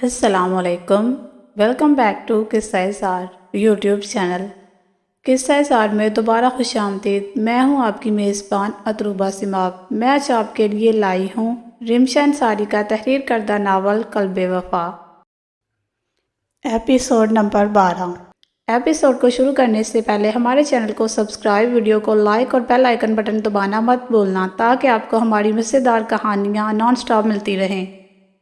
السلام علیکم، welcome back to قصہ سار یوٹیوب چینل۔ قصہ سار میں دوبارہ خوش آمدید۔ میں ہوں آپ کی میزبان اتروبہ سماغ۔ میں آج آپ کے لیے لائی ہوں رمشا انصاری کا تحریر کردہ ناول قلب وفا، ایپیسوڈ نمبر 12۔ ایپیسوڈ کو شروع کرنے سے پہلے ہمارے چینل کو سبسکرائب، ویڈیو کو لائک اور بیل آئیکن بٹن دبانا مت بھولنا تاکہ آپ کو ہماری مزیدار کہانیاں نان سٹاپ ملتی رہیں۔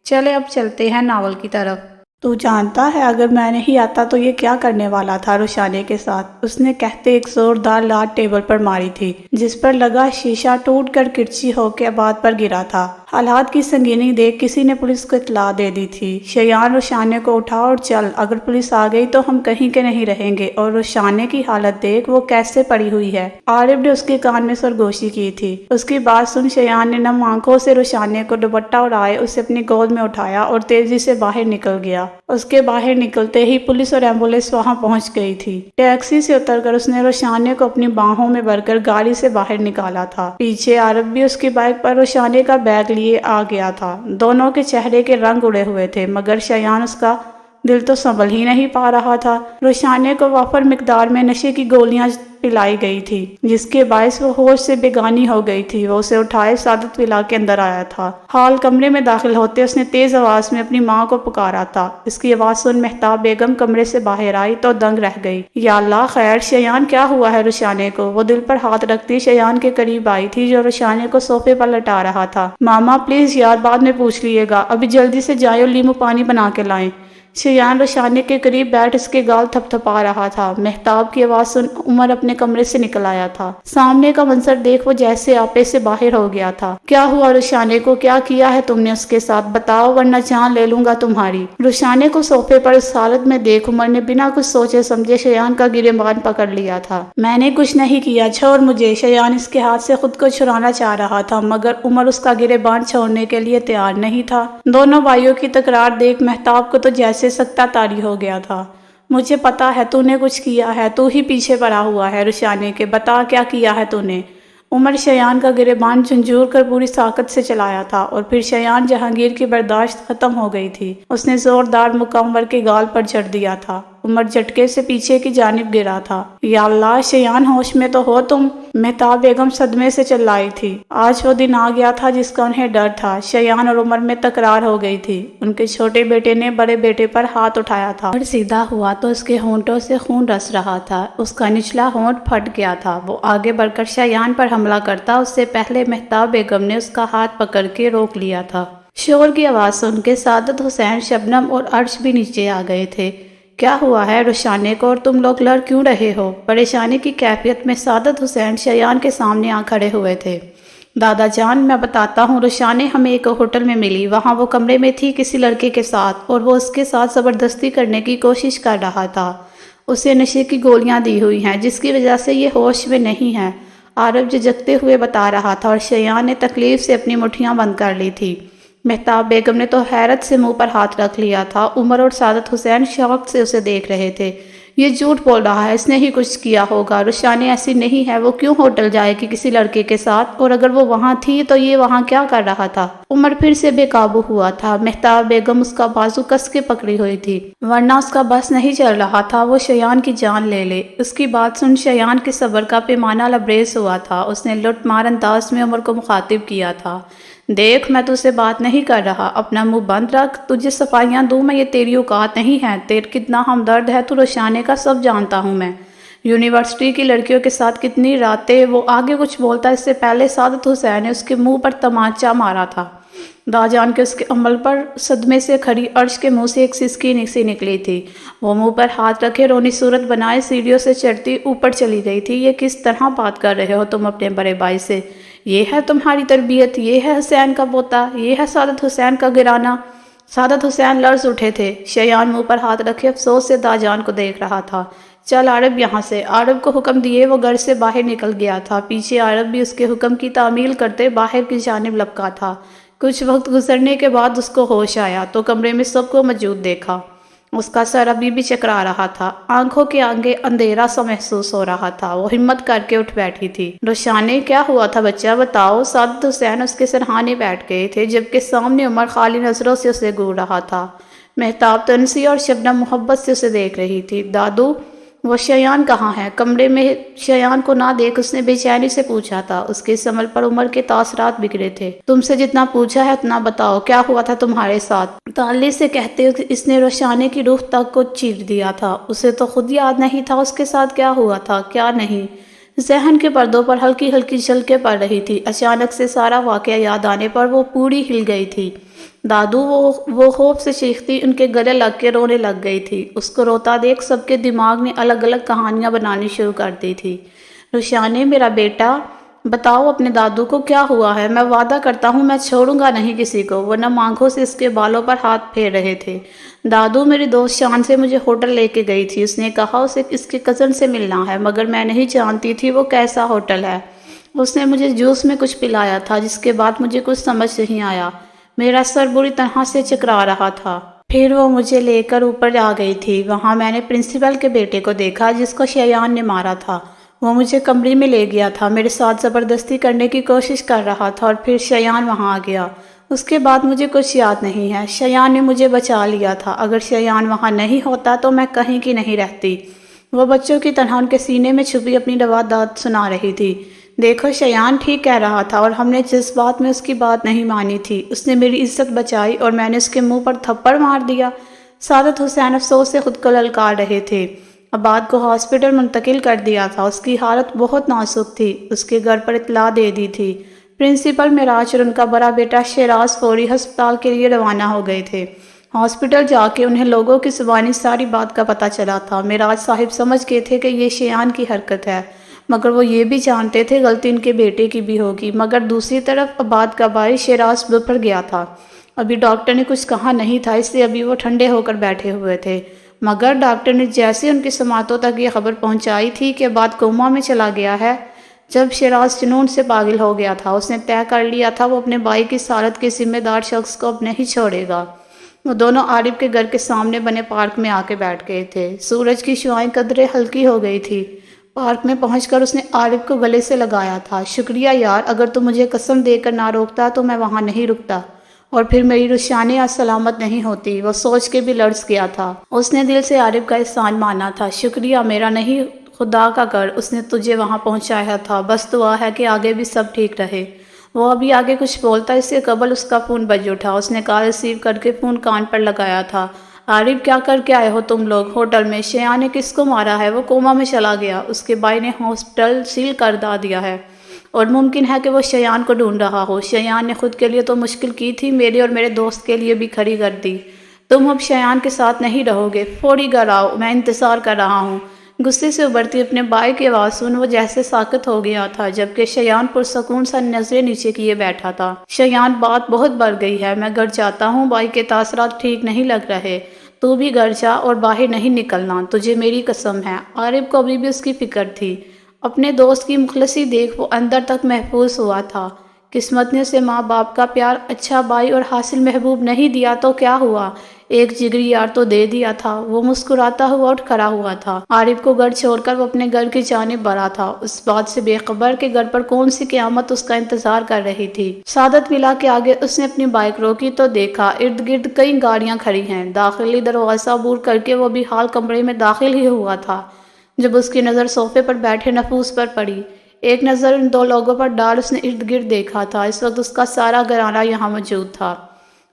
چلے اب چلتے ہیں ناول کی طرف۔ تو جانتا ہے اگر میں نہیں آتا تو یہ کیا کرنے والا تھا روشانے کے ساتھ، اس نے کہتے ایک زوردار لات ٹیبل پر ماری تھی جس پر لگا شیشہ ٹوٹ کر کرچی ہو کے آباد پر گرا تھا۔ حالات کی سنگینی دیکھ کسی نے پولیس کو اطلاع دے دی تھی۔ شیان روشانے کو اٹھا اور چل، اگر پولیس آ گئی تو ہم کہیں کے نہیں رہیں گے، اور روشانے کی حالت دیکھ وہ کیسے پڑی ہوئی ہے۔ عارف نے اس کے کان میں سرگوشی کی تھی۔ اس کی بات سن شیان نے نم آنکھوں سے روشانے کو دوپٹہ اڑائے اسے اپنی گود میں اٹھایا اور تیزی سے باہر نکل گیا۔ اس کے باہر نکلتے ہی پولیس اور ایمبولینس وہاں پہنچ گئی تھی۔ ٹیکسی سے اتر کر اس نے روشانے کو اپنی باہوں میں بھر کر گاڑی سے باہر نکالا تھا۔ پیچھے عارف بھی اس کی بائک پر روشانے کا بیگ لیے آ گیا تھا۔ دونوں کے چہرے کے رنگ اڑے ہوئے تھے، مگر شیان اس کا دل تو سنبھل ہی نہیں پا رہا تھا۔ روشانے کو وافر مقدار میں نشے کی گولیاں پلائی گئی تھی جس کے باعث وہ ہوش سے بیگانی ہو گئی تھی۔ وہ اسے اٹھائے سعادت ولا کے اندر آیا تھا۔ حال کمرے میں داخل ہوتے اس نے تیز آواز میں اپنی ماں کو پکارا تھا۔ اس کی آواز سن مہتاب بیگم کمرے سے باہر آئی تو دنگ رہ گئی۔ یا اللہ خیر، شیان کیا ہوا ہے روشانے کو؟ وہ دل پر ہاتھ رکھتی شیان کے قریب آئی تھی جو روشانے کو صوفے پر لٹا رہا تھا۔ ماما پلیز یار، بعد میں پوچھ لیے گا، ابھی جلدی سے جائیں اور لیمو پانی بنا کے لائیں۔ شیان روشانے کے قریب بیٹھ اس کے گال تھپ تھپا رہا تھا۔ مہتاب کی آواز سن عمر اپنے کمرے سے نکل آیا تھا۔ سامنے کا منظر دیکھ وہ جیسے آپے سے باہر ہو گیا تھا۔ کیا ہوا روشانے کو؟ کیا کیا ہے تم نے اس کے ساتھ؟ بتاؤ ورنہ جان لے لوں گا تمہاری۔ روشانے کو صوفے پر اس حالت میں دیکھ عمر نے بنا کچھ سوچے سمجھے شیان کا گریبان پکڑ لیا تھا۔ میں نے کچھ نہیں کیا، چھوڑ مجھے۔ شیان اس کے ہاتھ سے خود کو چھڑانا چاہ رہا تھا مگر عمر اس کا گریبان چھوڑنے کے لیے تیار نہیں تھا۔ دونوں بھائیوں کی تکرار دیکھ مہتاب کو تو جیسے سکتہ طاری ہو گیا تھا۔ مجھے پتا ہے تو نے کچھ کیا ہے، تو ہی پیچھے پڑا ہوا ہے روشانے کے، بتا کیا کیا ہے تو نے۔ عمر شیان کا گریبان جھنجھوڑ کر پوری طاقت سے چلایا تھا اور پھر شیان جہانگیر کی برداشت ختم ہو گئی تھی۔ اس نے زوردار مکہ عمر کے گال پر جڑ دیا تھا۔ عمر جھٹکے سے پیچھے کی جانب گرا تھا۔ یا اللہ شیان، ہوش میں تو ہو تم؟ مہتاب بیگم صدمے سے چلائی تھی۔ آج وہ دن آ گیا تھا جس کا انہیں ڈر تھا۔ شیان اور عمر میں تکرار ہو گئی تھی۔ ان کے چھوٹے بیٹے نے بڑے بیٹے پر ہاتھ اٹھایا تھا اور سیدھا ہوا تو اس کے ہونٹوں سے خون رس رہا تھا۔ اس کا نچلا ہونٹ پھٹ گیا تھا۔ وہ آگے بڑھ کر شیان پر حملہ کرتا، اس سے پہلے مہتاب بیگم نے اس کا ہاتھ پکڑ کے روک لیا تھا۔ شور کی آواز سن کے سعادت حسین، شبنم اور عرش بھی نیچے آ گئے تھے۔ کیا ہوا ہے روشانے کو اور تم لوگ لڑ کیوں رہے ہو؟ پریشانی کی کیفیت میں سعادت حسین شیان کے سامنے آ کھڑے ہوئے تھے۔ دادا جان میں بتاتا ہوں، روشانے ہمیں ایک ہوٹل میں ملی، وہاں وہ کمرے میں تھی کسی لڑکے کے ساتھ اور وہ اس کے ساتھ زبردستی کرنے کی کوشش کر رہا تھا۔ اسے نشے کی گولیاں دی ہوئی ہیں جس کی وجہ سے یہ ہوش میں نہیں ہے، عارف جھجکتے ہوئے بتا رہا تھا، اور شیان نے تکلیف سے اپنی مٹھیاں بند کر لی تھی۔ مہتاب بیگم نے تو حیرت سے منہ پر ہاتھ رکھ لیا تھا۔ عمر اور سعادت حسین شوق سے اسے دیکھ رہے تھے۔ یہ جھوٹ بول رہا ہے، اس نے ہی کچھ کیا ہوگا، روشانے ایسی نہیں ہے، وہ کیوں ہوٹل جائے گی کسی لڑکے کے ساتھ؟ اور اگر وہ وہاں تھی تو یہ وہاں کیا کر رہا تھا؟ عمر پھر سے بے قابو ہوا تھا۔ مہتاب بیگم اس کا بازو کس کے پکڑی ہوئی تھی، ورنہ اس کا بس نہیں چل رہا تھا وہ شیان کی جان لے لے۔ اس کی بات سن شیان کے صبر کا پیمانہ لبریز ہوا تھا۔ اس نے لٹ مار انداز میں عمر کو مخاطب کیا تھا، دیکھ میں تجھ سے بات نہیں کر رہا، اپنا منہ بند رکھ، تجھے صفائیاں دوں میں، یہ تیری اوقات نہیں ہے، تیرے کتنا ہمدرد ہے تو روشانے کا سب جانتا ہوں میں، یونیورسٹی کی لڑکیوں کے ساتھ کتنی راتیں۔ وہ آگے کچھ بولتا اس سے پہلے سعادت حسین نے اس کے منہ پر تمانچہ مارا تھا۔ جان کے اس کے عمل پر صدمے سے کھڑی عرش کے منہ سے ایک سسکی سی نکلی تھی۔ وہ منہ پر ہاتھ رکھے رونی صورت بنائے سیڑھیوں سے چڑھتی اوپر چلی گئی تھی۔ یہ کس طرح بات کر رہے ہو تم اپنے بڑے بھائی سے؟ یہ ہے تمہاری تربیت؟ یہ ہے حسین کا پوتا؟ یہ ہے سعادت حسین کا گرانہ؟ سعادت حسین لرز اٹھے تھے۔ شیان منہ پر ہاتھ رکھے افسوس سے جان کو دیکھ رہا تھا۔ چل عارف یہاں سے، عارف کو حکم دیے وہ گھر سے باہر نکل گیا تھا۔ پیچھے عارف بھی اس کے حکم کی تعمیل کرتے باہر کی جانب لپکا تھا۔ کچھ وقت گزرنے کے بعد اس کو ہوش آیا تو کمرے میں سب کو موجود دیکھا۔ اس کا سر ابھی بھی چکرا رہا تھا، آنکھوں کے آگے اندھیرا سا محسوس ہو رہا تھا۔ وہ ہمت کر کے اٹھ بیٹھی تھی۔ روشانے کیا ہوا تھا بچہ، بتاؤ؟ سعادت حسین اس کے سرہانے بیٹھ گئے تھے جبکہ سامنے عمر خالی نظروں سے اسے گھور رہا تھا۔ مہتاب تنسی اور شبنم محبت سے اسے دیکھ رہی تھی۔ دادو، وہ شیان کہاں ہے؟ کمرے میں شیان کو نہ دیکھ اس نے بے چینی سے پوچھا تھا۔ اس کے سمل پر عمر کے تاثرات بکھرے تھے۔ تم سے جتنا پوچھا ہے اتنا بتاؤ، کیا ہوا تھا تمہارے ساتھ؟ تعلی سے کہتے اس نے روشانی کی روح تک کو چیر دیا تھا۔ اسے تو خود یاد نہیں تھا اس کے ساتھ کیا ہوا تھا، کیا نہیں۔ ذہن کے پردوں پر ہلکی ہلکی جھلکیں پڑ رہی تھی۔ اچانک سے سارا واقعہ یاد آنے پر وہ پوری ہل گئی تھی۔ دادو، وہ خوف سے چیختی ان کے گلے لگ کے رونے لگ گئی تھی۔ اس کو روتا دیکھ سب کے دماغ میں الگ الگ کہانیاں بنانی شروع کر دی تھی۔ روشانی، میرا بیٹا، بتاؤ اپنے دادو کو کیا ہوا ہے؟ میں وعدہ کرتا ہوں میں چھوڑوں گا نہیں کسی کو۔ وہ نم آنکھوں سے اس کے بالوں پر ہاتھ پھیر رہے تھے۔ دادو، میری دوست شان سے مجھے ہوٹل لے کے گئی تھی۔ اس نے کہا اسے اس کے کزن سے ملنا ہے، مگر میں نہیں جانتی تھی وہ کیسا ہوٹل ہے۔ اس نے مجھے جوس میں کچھ پلایا تھا جس کے بعد مجھے کچھ سمجھ نہیں آیا۔ میرا سر بری طرح سے چکرا رہا تھا۔ پھر وہ مجھے لے کر اوپر آ گئی تھی۔ وہاں میں نے پرنسپل کے بیٹے کو دیکھا جس کو شیان نے مارا تھا۔ وہ مجھے کمرے میں لے گیا تھا، میرے ساتھ زبردستی کرنے کی کوشش کر رہا تھا اور پھر شیان وہاں آ گیا۔ اس کے بعد مجھے کچھ یاد نہیں ہے۔ شیان نے مجھے بچا لیا تھا۔ اگر شیان وہاں نہیں ہوتا تو میں کہیں کی نہیں رہتی۔ وہ بچوں کی طرح ان کے سینے میں چھپی اپنی روادات سنا رہی تھی۔ دیکھو، شیان ٹھیک کہہ رہا تھا اور ہم نے جس بات میں اس کی بات نہیں مانی تھی، اس نے میری عزت بچائی اور میں نے اس کے منہ پر تھپڑ مار دیا۔ سعادت حسین افسوس سے خود کو للکار رہے تھے۔ عباد کو ہاسپٹل منتقل کر دیا تھا۔ اس کی حالت بہت نازک تھی۔ اس کے گھر پر اطلاع دے دی تھی۔ پرنسپل معراج اور ان کا بڑا بیٹا شیراز فوری ہسپتال کے لیے روانہ ہو گئے تھے۔ ہاسپٹل جا کے انہیں لوگوں کی زبانی ساری بات کا پتہ چلا تھا۔ معراج صاحب سمجھ گئے تھے کہ یہ شیان کی حرکت ہے، مگر وہ یہ بھی جانتے تھے غلطی ان کے بیٹے کی بھی ہوگی۔ مگر دوسری طرف عباد کا بھائی شیراز بفر گیا تھا۔ ابھی ڈاکٹر نے کچھ کہا نہیں تھا، اس لیے ابھی وہ ٹھنڈے ہو کر بیٹھے ہوئے تھے۔ مگر ڈاکٹر نے جیسے ان کی سماعتوں تک یہ خبر پہنچائی تھی کہ عباد کوما میں چلا گیا ہے، جب شیراز جنون سے پاگل ہو گیا تھا، اس نے طے کر لیا تھا وہ اپنے بھائی کی حالت کے ذمہ دار شخص کو اب نہیں چھوڑے گا۔ وہ دونوں عارف کے گھر کے سامنے بنے پارک میں آ کے بیٹھ گئے تھے۔ سورج کی شعائیں قدرے ہلکی ہو گئی تھی۔ پارک میں پہنچ کر اس نے عارف کو گلے سے لگایا تھا۔ شکریہ یار، اگر تم مجھے قسم دے کر نہ روکتا تو میں وہاں نہیں رکتا اور پھر میری روشانی آج سلامت نہیں ہوتی۔ وہ سوچ کے بھی لرز گیا تھا۔ اس نے دل سے عارف کا احسان مانا تھا۔ شکریہ، میرا نہیں خدا کا کر، اس نے تجھے وہاں پہنچایا تھا۔ بس دعا ہے کہ آگے بھی سب ٹھیک رہے۔ وہ ابھی آگے کچھ بولتا اس سے قبل اس کا فون بج اٹھا۔ اس نے کال ریسیو کر کے فون کان پر لگایا تھا۔ عارف، کیا کر کے آئے ہو تم لوگ ہوٹل میں؟ شیان نے کس کو مارا ہے؟ وہ کوما میں چلا گیا، اس کے بھائی نے ہاسپٹل سیل کر دیا ہے اور ممکن ہے کہ وہ شیان کو ڈھونڈ رہا ہو۔ شیان نے خود کے لیے تو مشکل کی تھی، میرے اور میرے دوست کے لیے بھی کھڑی کر دی۔ تم اب شیان کے ساتھ نہیں رہو گے، فوری گھر آؤ، میں انتظار کر رہا ہوں۔ غصے سے ابھرتی اپنے بھائی کی آواز سن وہ جیسے ساکت ہو گیا تھا، جبکہ شیان پرسکون سا نظریں نیچے کیے بیٹھا تھا۔ شیان، بات بہت بڑھ گئی ہے، میں گھر جاتا ہوں، بھائی کے تاثرات ٹھیک نہیں لگ رہے۔ تو بھی گھر جا اور باہر نہیں نکلنا، تجھے میری قسم ہے۔ عارف کو ابھی بھی اس کی فکر تھی۔ اپنے دوست کی مخلصی دیکھ وہ اندر تک محفوظ ہوا تھا۔ قسمت نے اسے ماں باپ کا پیار، اچھا بھائی اور حاصل محبوب نہیں دیا تو کیا ہوا، ایک جگری یار تو دے دیا تھا۔ وہ مسکراتا ہوا اٹھ کھڑا ہوا تھا۔ عارف کو گھر چھوڑ کر وہ اپنے گھر کی جانب بڑھا تھا، اس بات سے بے خبر کہ گھر پر کون سی قیامت اس کا انتظار کر رہی تھی۔ سعادت ولا کے آگے اس نے اپنی بائک روکی تو دیکھا ارد گرد کئی گاڑیاں کھڑی ہیں۔ داخلی دروازہ عبور کر کے وہ بھی حال کمرے میں داخل ہی ہوا تھا جب اس کی نظر صوفے پر بیٹھے نفوس پر پڑی۔ ایک نظر ان دو لوگوں پر ڈال اس نے ارد گرد دیکھا تھا۔ اس وقت اس کا سارا گھرانہ یہاں موجود تھا۔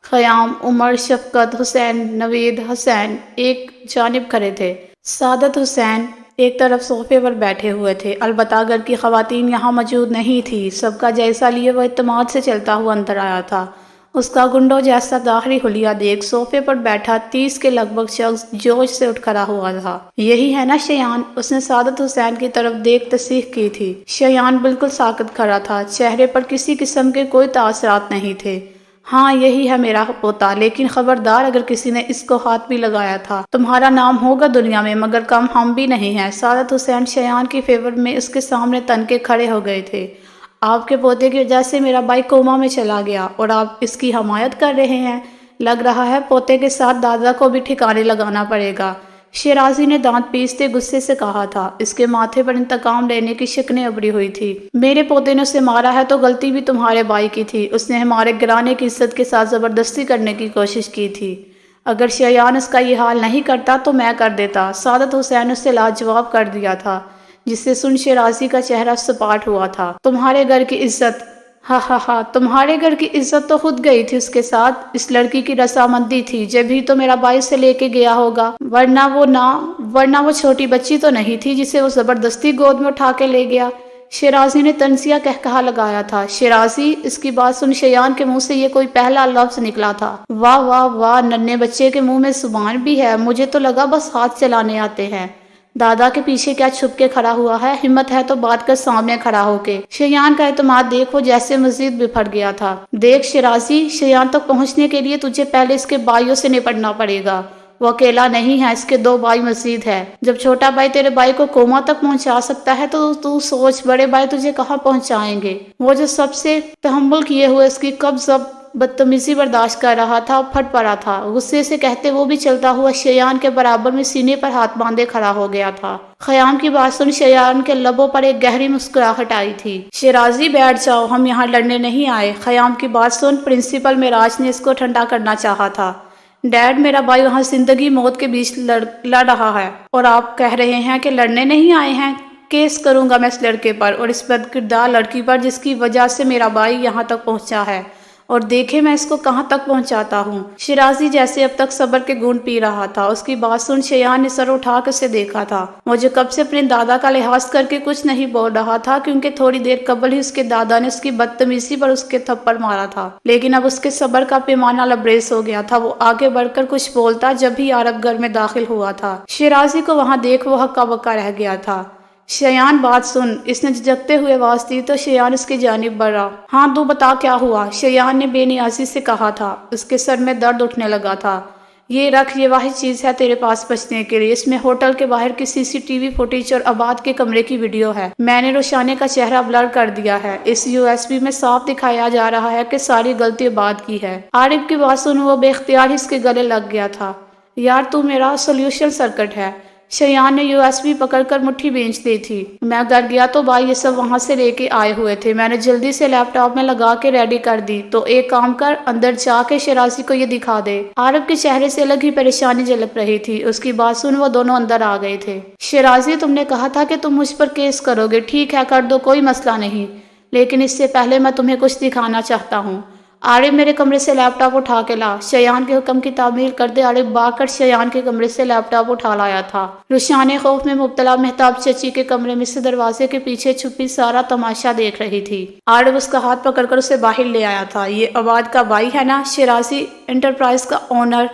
خیام، عمر، شفقت، حسین، نوید، حسین ایک جانب کھڑے تھے۔ سعادت حسین ایک طرف صوفے پر بیٹھے ہوئے تھے۔ البتہ گھر کی خواتین یہاں موجود نہیں تھی۔ سب کا جائزہ لیے وہ اعتماد سے چلتا ہوا اندر آیا تھا۔ اس کا گنڈوں جیسا داخلی حلیہ دیکھ صوفے پر بیٹھا 30 کے لگ بھگ شخص جوش سے اٹھ کھڑا ہوا تھا۔ یہی ہے نا شیان؟ اس نے سعادت حسین کی طرف دیکھ تصدیق کی تھی۔ شیان بالکل ساکت کھڑا تھا، چہرے پر کسی قسم کے کوئی تاثرات نہیں تھے۔ ہاں، یہی ہے میرا پوتا، لیکن خبردار اگر کسی نے اس کو ہاتھ بھی لگایا تھا تمہارا نام ہوگا دنیا میں، مگر کم ہم بھی نہیں ہیں۔ سعادت حسین شیان کی فیور میں اس کے سامنے تن کے کھڑے ہو گئے تھے۔ آپ کے پوتے کی وجہ سے میرا بھائی کوما میں چلا گیا اور آپ اس کی حمایت کر رہے ہیں؟ لگ رہا ہے پوتے کے ساتھ دادا کو بھی ٹھکانے لگانا پڑے گا، شیرازی نے دانت پیستے غصے سے کہا تھا۔ اس کے ماتھے پر انتقام لینے کی شکنیں ابھری ہوئی تھی۔ میرے پوتے نے اسے مارا ہے تو غلطی بھی تمہارے بھائی کی تھی، اس نے ہمارے گھرانے کی عزت کے ساتھ زبردستی کرنے کی کوشش کی تھی۔ اگر شیان اس کا یہ حال نہیں کرتا تو میں کر دیتا، سعادت حسین اس سے لاجواب کر دیا تھا، جس سے سن شیرازی کا چہرہ سپاٹ ہوا تھا۔ تمہارے گھر کی عزت، ہاں ہاں ہاں، تمہارے گھر کی عزت تو خود گئی تھی اس کے ساتھ، اس لڑکی کی رضامندی تھی، جبھی تو میرا بھائی سے لے کے گیا ہوگا، ورنہ وہ چھوٹی بچی تو نہیں تھی جسے وہ زبردستی گود میں اٹھا کے لے گیا۔ شیرازی نے طنزیہ کہا لگایا تھا۔ شیرازی، اس کی بات سن شیان کے منہ سے یہ کوئی پہلا لفظ نکلا تھا۔ واہ واہ واہ، ننھے بچے کے منہ میں زبان بھی ہے، مجھے تو لگا بس ہاتھ چلانے آتے ہیں۔ دادا کے پیچھے کیا چھپ کے کھڑا ہوا ہے؟ ہمت ہے تو بات کر سامنے کھڑا ہو کے۔ شیان کا اعتماد دیکھ وہ جیسے مزید بفر گیا تھا۔ دیکھ شیرازی، شیان تک پہنچنے کے لیے تجھے پہلے اس کے بھائیوں سے نپٹنا پڑے گا۔ وہ اکیلا نہیں ہے، اس کے 2 بھائی مزید ہے۔ جب چھوٹا بھائی تیرے بھائی کو کوما تک پہنچا سکتا ہے تو تو سوچ بڑے بھائی تجھے کہاں پہنچائیں گے۔ وہ جو سب سے تحمل کیے ہوئے اس کی قبض بدتمیزی برداشت کر رہا تھا، پھٹ پڑا تھا۔ غصے سے کہتے وہ بھی چلتا ہوا شیان کے برابر میں سینے پر ہاتھ باندھے کھڑا ہو گیا تھا۔ خیام کی بات سن شیان کے لبوں پر ایک گہری مسکراہٹ آئی تھی۔ شیرازی بیٹھ جاؤ، ہم یہاں لڑنے نہیں آئے۔ خیام کی بات سن پرنسپل معراج نے اس کو ٹھنڈا کرنا چاہا تھا۔ ڈیڈ، میرا بھائی وہاں زندگی موت کے بیچ لڑ رہا ہے اور آپ کہہ رہے ہیں کہ لڑنے نہیں آئے ہیں؟ کیس کروں گا میں اس لڑکے پر اور اس بدکردار لڑکی پر جس کی وجہ سے میرا بھائی یہاں تک پہنچا ہے، اور دیکھے میں اس کو کہاں تک پہنچاتا ہوں۔ شیرازی جیسے اب تک صبر کے گھونٹ پی رہا تھا۔ اس کی بات سن شیان نے سر اٹھا کر اسے دیکھا تھا۔ وہ جو کب سے اپنے دادا کا لحاظ کر کے کچھ نہیں بول رہا تھا، کیونکہ تھوڑی دیر قبل ہی اس کے دادا نے اس کی بدتمیزی پر اس کے تھپڑ مارا تھا، لیکن اب اس کے صبر کا پیمانہ لبریز ہو گیا تھا۔ وہ آگے بڑھ کر کچھ بولتا جب ہی عرب گھر میں داخل ہوا تھا۔ شیرازی کو وہاں دیکھ وہ ہکا بکا رہ گیا تھا۔ شیان، بات سن، اس نے جھجکتے ہوئے آواز دی تو شیان اس کی جانب بڑھا۔ ہاں تو بتا کیا ہوا؟ شیان نے بے نیازی سے کہا تھا۔ اس کے سر میں درد اٹھنے لگا تھا۔ یہ رکھ، یہ واحد چیز ہے تیرے پاس بچنے کے لیے۔ اس میں ہوٹل کے باہر کی CCTV فوٹیج اور آباد کے کمرے کی ویڈیو ہے۔ میں نے روشانے کا چہرہ بلر کر دیا ہے۔ اس USB میں صاف دکھایا جا رہا ہے کہ ساری غلطی آباد کی ہے۔ عارف کی بات سن وہ بے اختیار ہی اس کے گلے لگ گیا تھا۔ یار تو میرا سولوشن سرکٹ ہے۔ شیان نے USB پکڑ کر مٹھی بھینچ دی تھی۔ میں گھر گیا تو بھائی یہ سب وہاں سے لے کے آئے ہوئے تھے۔ میں نے جلدی سے لیپ ٹاپ میں لگا کے ریڈی کر دی، تو ایک کام کر، اندر جا کے شیرازی کو یہ دکھا دے۔ عارف کے چہرے سے الگ ہی پریشانی جھلک رہی تھی۔ اس کی بات سن وہ دونوں اندر آ گئے تھے۔ شیرازی، تم نے کہا تھا کہ تم مجھ پر کیس کرو گے، ٹھیک ہے کر دو، کوئی مسئلہ نہیں، لیکن اس سے پہلے میں تمہیں کچھ دکھانا چاہتا ہوں۔ عارف، میرے کمرے سے لیپ ٹاپ اٹھا کے لا۔ شیان کے حکم کی تعمیل کرتے عارف بھاگ کر شیان کے کمرے سے لیپ ٹاپ اٹھا لایا تھا۔ روشانے خوف میں مبتلا مہتاب چچی کے کمرے میں سے دروازے کے پیچھے چھپی سارا تماشا دیکھ رہی تھی۔ عارف اس کا ہاتھ پکڑ کر اسے باہر لے آیا تھا۔ یہ عباد کا بھائی ہے نا، شیرازی انٹرپرائز کا اونر؟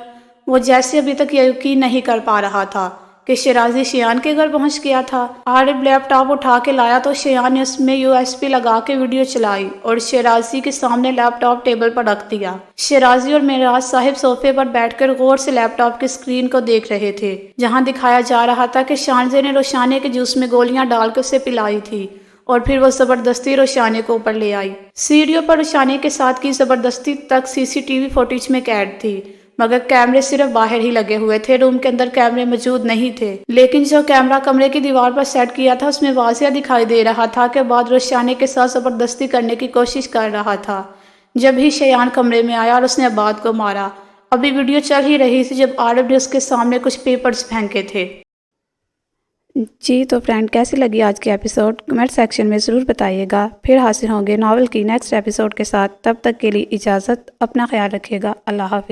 وہ جیسے ابھی تک یقین نہیں کر پا رہا تھا کہ شیرازی شیان کے گھر پہنچ گیا تھا۔ عارف لیپ ٹاپ اٹھا کے لایا تو شیان نے اس میں USB لگا کے ویڈیو چلائی اور شیرازی کے سامنے لیپ ٹاپ ٹیبل پر رکھ دیا۔ شیرازی اور معراج صاحب صوفے پر بیٹھ کر غور سے لیپ ٹاپ کی اسکرین کو دیکھ رہے تھے، جہاں دکھایا جا رہا تھا کہ شانزے نے روشانے کے جوس میں گولیاں ڈال کے اسے پلائی تھی اور پھر وہ زبردستی روشانے کو اوپر لے آئی۔ سیڑھیوں پر روشانے کے ساتھ کی زبردستی تک CCTV فوٹیج میں قید تھی، مگر کیمرے صرف باہر ہی لگے ہوئے تھے، روم کے اندر کیمرے موجود نہیں تھے۔ لیکن جو کیمرہ کمرے کی دیوار پر سیٹ کیا تھا اس میں واضح دکھائی دے رہا تھا کہ بعد روشانے کے ساتھ زبردستی کرنے کی کوشش کر رہا تھا۔ جب ہی شیان کمرے میں آیا اور اس نے عباد کو مارا، ابھی ویڈیو چل ہی رہی تھی جب عارف نے اس کے سامنے کچھ پیپرز پھینکے تھے۔ جی تو فرینڈ، کیسی لگی آج کی ایپیسوڈ؟ کمنٹ سیکشن میں ضرور بتائیے گا۔ پھر حاصل ہوں گے ناول کی نیکسٹ ایپیسوڈ کے ساتھ۔ تب تک کے لیے اجازت، اپنا خیال رکھیے گا۔ اللہ حافظ۔